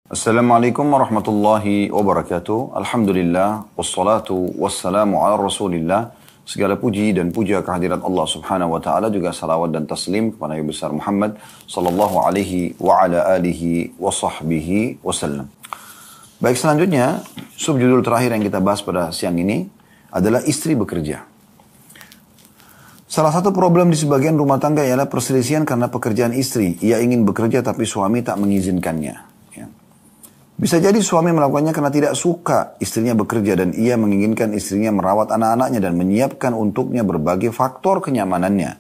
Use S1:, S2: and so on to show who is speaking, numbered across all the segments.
S1: Assalamualaikum warahmatullahi wabarakatuh. Alhamdulillah, wassalatu wassalamu ala rasulillah. Segala puji dan puja kehadirat Allah subhanahu wa ta'ala, juga salawat dan taslim kepada Nabi besar Muhammad sallallahu alaihi wa ala alihi wa sahbihi wasallam. Baik, selanjutnya subjudul terakhir yang kita bahas pada siang ini adalah istri bekerja. Salah satu problem di sebagian rumah tangga ialah perselisihan karena pekerjaan istri. Ia ingin bekerja tapi suami tak mengizinkannya. Bisa jadi suami melakukannya karena tidak suka istrinya bekerja dan ia menginginkan istrinya merawat anak-anaknya dan menyiapkan untuknya berbagai faktor kenyamanannya.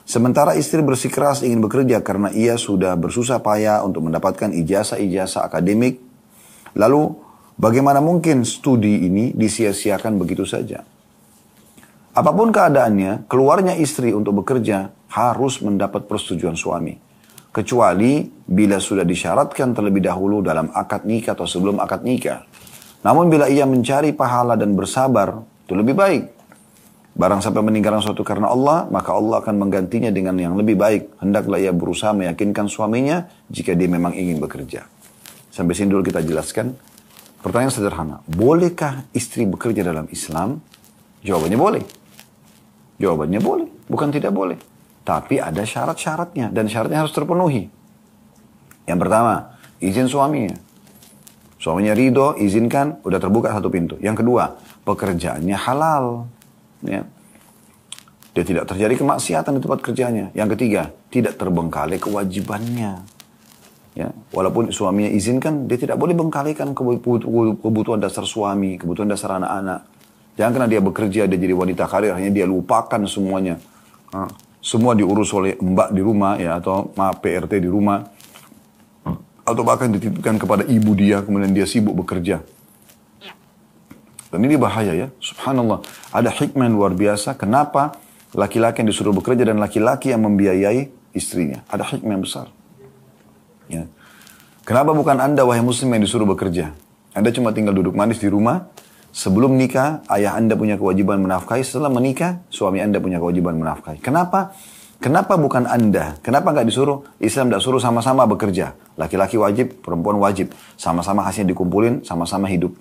S1: Sementara istri bersikeras ingin bekerja karena ia sudah bersusah payah untuk mendapatkan ijazah-ijazah akademik. Lalu bagaimana mungkin studi ini disia-siakan begitu saja? Apapun keadaannya, keluarnya istri untuk bekerja harus mendapat persetujuan suami. Kecuali bila sudah disyaratkan terlebih dahulu dalam akad nikah atau sebelum akad nikah. Namun bila ia mencari pahala dan bersabar, itu lebih baik. Barang sampai meninggalkan suatu karena Allah, maka Allah akan menggantinya dengan yang lebih baik. Hendaklah ia berusaha meyakinkan suaminya jika dia memang ingin bekerja. Sampai sini dulu kita jelaskan. Pertanyaan sederhana, bolehkah istri bekerja dalam Islam? Jawabannya boleh. Jawabannya boleh, bukan tidak boleh. Tapi ada syarat-syaratnya dan syaratnya harus terpenuhi. Yang pertama, izin suaminya. Suaminya ridho, izinkan, udah terbuka satu pintu. Yang kedua, pekerjaannya halal. Ya. Dia tidak terjadi kemaksiatan di tempat kerjanya. Yang ketiga, tidak terbengkalai kewajibannya. Ya. Walaupun suaminya izinkan, dia tidak boleh bengkalikan kebutuhan dasar suami, kebutuhan dasar anak-anak. Jangan karena dia bekerja, dia jadi wanita karir, akhirnya dia lupakan semuanya. Semua diurus oleh mbak di rumah ya, atau PRT di rumah, atau bahkan dititipkan kepada ibu dia, kemudian dia sibuk bekerja. Dan ini bahaya ya, subhanallah. Ada hikmah yang luar biasa kenapa laki-laki yang disuruh bekerja dan laki-laki yang membiayai istrinya. Ada hikmah yang besar ya. Kenapa bukan anda wahai muslim yang disuruh bekerja? Anda cuma tinggal duduk manis di rumah. Sebelum nikah, ayah anda punya kewajiban menafkahi. Setelah menikah, suami anda punya kewajiban menafkahi. Kenapa? Kenapa bukan anda? Kenapa nggak disuruh? Islam tidak suruh sama-sama bekerja. Laki-laki wajib, perempuan wajib. Sama-sama hasilnya dikumpulin, sama-sama hidup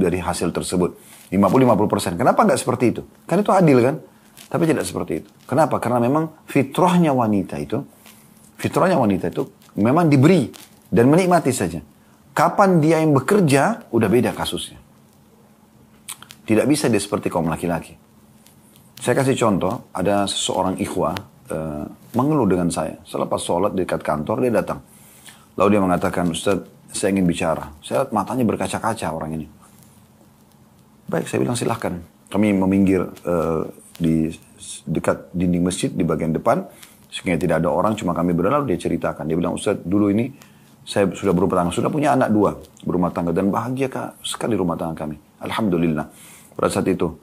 S1: dari hasil tersebut. 50-50%. Kenapa nggak seperti itu? Kan itu adil kan? Tapi tidak seperti itu. Kenapa? Karena memang fitrahnya wanita itu memang diberi dan menikmati saja. Kapan dia yang bekerja, udah beda kasusnya. Tidak bisa dia seperti kaum laki-laki. Saya kasih contoh, ada seseorang ikhwah mengeluh dengan saya. Selepas sholat di dekat kantor, dia datang. Lalu dia mengatakan, Ustaz, saya ingin bicara. Saya lihat matanya berkaca-kaca orang ini. Baik, saya bilang silahkan. Kami meminggir di dekat dinding masjid di bagian depan. Sehingga tidak ada orang, cuma kami berdua. Lalu dia ceritakan. Dia bilang, Ustaz, dulu ini saya sudah berumah tangga. Sudah punya anak 2 berumah tangga. Dan bahagia sekali rumah tangga kami. Alhamdulillah. Pada saat itu,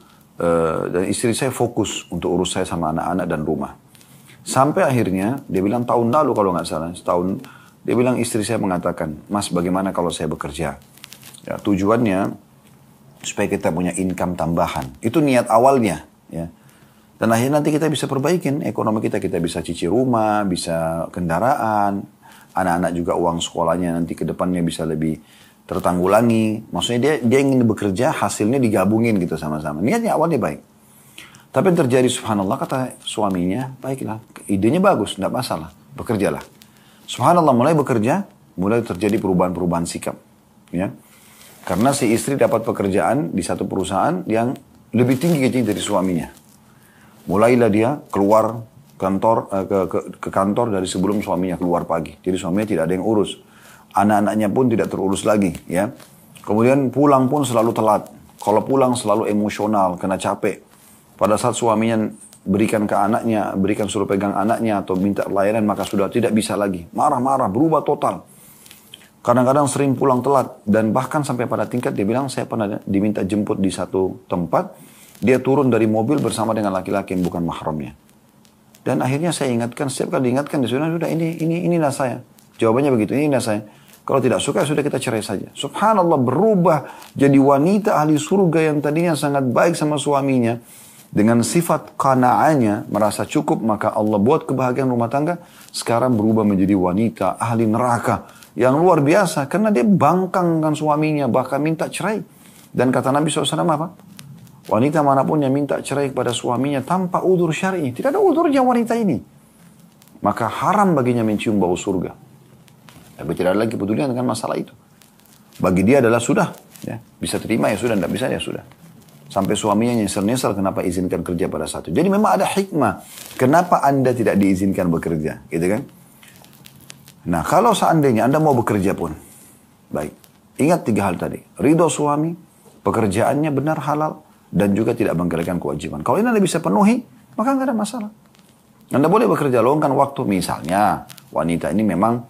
S1: dan istri saya fokus untuk urus saya sama anak-anak dan rumah. Sampai akhirnya, dia bilang tahun lalu kalau nggak salah, setahun, dia bilang istri saya mengatakan, Mas bagaimana kalau saya bekerja? Ya, tujuannya, supaya kita punya income tambahan. Itu niat awalnya. Ya. Dan akhirnya nanti kita bisa perbaikin ekonomi kita. Kita bisa cicil rumah, bisa kendaraan. Anak-anak juga uang sekolahnya nanti ke depannya bisa lebih tertanggulangi. Maksudnya dia ingin bekerja, hasilnya digabungin gitu sama-sama. Niatnya awalnya baik. Tapi yang terjadi subhanallah, kata suaminya, baiklah, idenya bagus, tidak masalah, bekerjalah. Subhanallah, mulai bekerja, mulai terjadi perubahan-perubahan sikap. Ya. Karena si istri dapat pekerjaan di satu perusahaan yang lebih tinggi gajinya dari suaminya. Mulailah dia keluar kantor ke kantor dari sebelum suaminya keluar pagi. Jadi suaminya tidak ada yang urus. Anak-anaknya pun tidak terurus lagi, ya. Kemudian pulang pun selalu telat. Kalau pulang selalu emosional, kena capek. Pada saat suaminya berikan ke anaknya, berikan suruh pegang anaknya atau minta layanan, maka sudah tidak bisa lagi. Marah-marah, berubah total. Kadang-kadang sering pulang telat. Dan bahkan sampai pada tingkat dia bilang, saya pernah diminta jemput di satu tempat. Dia turun dari mobil bersama dengan laki-laki yang bukan mahramnya. Dan akhirnya saya ingatkan, setiap kali diingatkan, dia sudah inilah saya. Jawabannya begitu, inilah saya. Kalau tidak suka, sudah kita cerai saja. Subhanallah, berubah jadi wanita ahli surga yang tadinya sangat baik sama suaminya. Dengan sifat qana'anya, merasa cukup, maka Allah buat kebahagiaan rumah tangga. Sekarang berubah menjadi wanita ahli neraka yang luar biasa. Karena dia bangkangkan suaminya, bahkan minta cerai. Dan kata Nabi SAW apa? Wanita manapun yang minta cerai kepada suaminya tanpa udzur syar'i. Tidak ada udzurnya wanita ini. Maka haram baginya mencium bau surga. Tapi tidak ada lagi pedulian dengan masalah itu. Bagi dia adalah sudah. Ya, bisa terima ya sudah, tidak bisa ya sudah. Sampai suaminya nyesel-nyesel kenapa izinkan kerja pada satu. Jadi memang ada hikmah. Kenapa Anda tidak diizinkan bekerja? Gitu kan? Nah, kalau seandainya Anda mau bekerja pun. Baik. Ingat 3 hal tadi. Ridho suami, pekerjaannya benar halal, dan juga tidak menggalikan kewajiban. Kalau ini Anda bisa penuhi, maka nggak ada masalah. Anda boleh bekerja luangkan waktu. Misalnya, wanita ini memang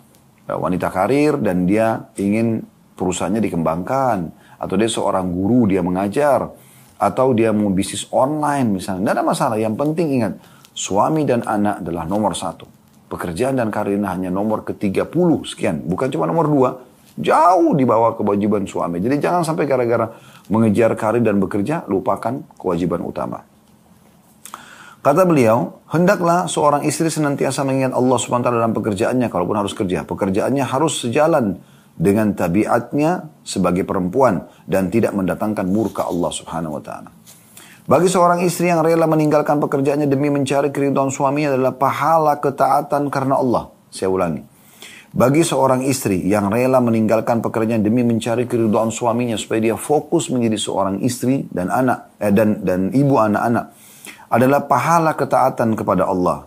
S1: wanita karir dan dia ingin perusahaannya dikembangkan. Atau dia seorang guru, dia mengajar. Atau dia mau bisnis online misalnya. Tidak ada masalah. Yang penting ingat, suami dan anak adalah nomor 1. Pekerjaan dan karir ini hanya nomor ke-30 sekian. Bukan cuma nomor 2. Jauh di bawah kewajiban suami. Jadi jangan sampai gara-gara mengejar karir dan bekerja, lupakan kewajiban utama. Kata beliau, hendaklah seorang istri senantiasa mengingat Allah SWT dalam pekerjaannya, kalaupun harus kerja. Pekerjaannya harus sejalan dengan tabiatnya sebagai perempuan dan tidak mendatangkan murka Allah Subhanahu wa taala. Bagi seorang istri yang rela meninggalkan pekerjaannya demi mencari keridhaan suaminya adalah pahala ketaatan karena Allah. Saya ulangi. Bagi seorang istri yang rela meninggalkan pekerjaan demi mencari keridhaan suaminya supaya dia fokus menjadi seorang istri dan anak dan ibu anak-anak adalah pahala ketaatan kepada Allah.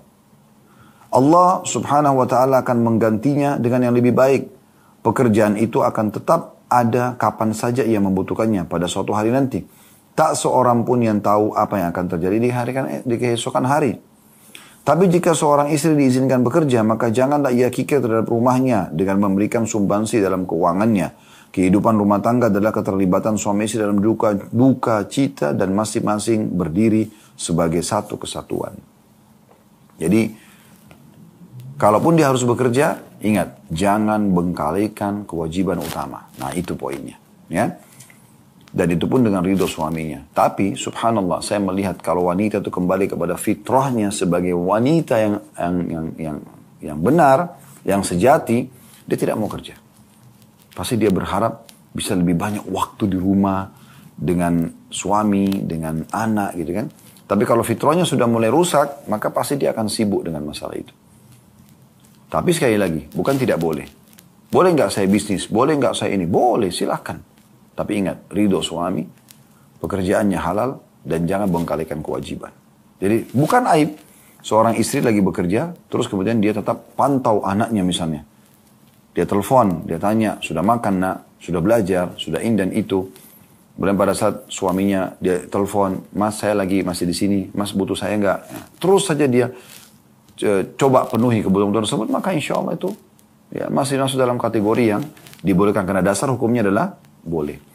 S1: Allah Subhanahu wa taala akan menggantinya dengan yang lebih baik. Pekerjaan itu akan tetap ada kapan saja ia membutuhkannya pada suatu hari nanti. Tak seorang pun yang tahu apa yang akan terjadi di keesokan hari. Tapi jika seorang istri diizinkan bekerja, maka janganlah ia kikir terhadap rumahnya dengan memberikan sumbansi dalam keuangannya. Kehidupan rumah tangga adalah keterlibatan suami istri dalam duka cita dan masing-masing berdiri sebagai satu kesatuan. Jadi, kalaupun dia harus bekerja, ingat, jangan bengkalikan kewajiban utama. Nah, itu poinnya. Ya. Dan itu pun dengan ridho suaminya. Tapi, subhanallah, saya melihat kalau wanita itu kembali kepada fitrahnya sebagai wanita yang benar, yang sejati, dia tidak mau kerja. Pasti dia berharap bisa lebih banyak waktu di rumah dengan suami, dengan anak, gitu kan. Tapi kalau fitrahnya sudah mulai rusak, maka pasti dia akan sibuk dengan masalah itu. Tapi sekali lagi, bukan tidak boleh. Boleh nggak saya bisnis? Boleh nggak saya ini? Boleh, silahkan. Tapi ingat, ridho suami, pekerjaannya halal, dan jangan bengkalikan kewajiban. Jadi bukan aib. Seorang istri lagi bekerja, terus kemudian dia tetap pantau anaknya misalnya. Dia telepon, dia tanya, sudah makan nak? Sudah belajar? Sudah ini dan itu? Kemudian pada saat suaminya, dia telepon, mas saya lagi masih di sini, mas butuh saya nggak? Terus saja dia coba penuhi kebutuhan tersebut, maka insya Allah itu ya, masih masuk dalam kategori yang dibolehkan. Karena dasar hukumnya adalah boleh.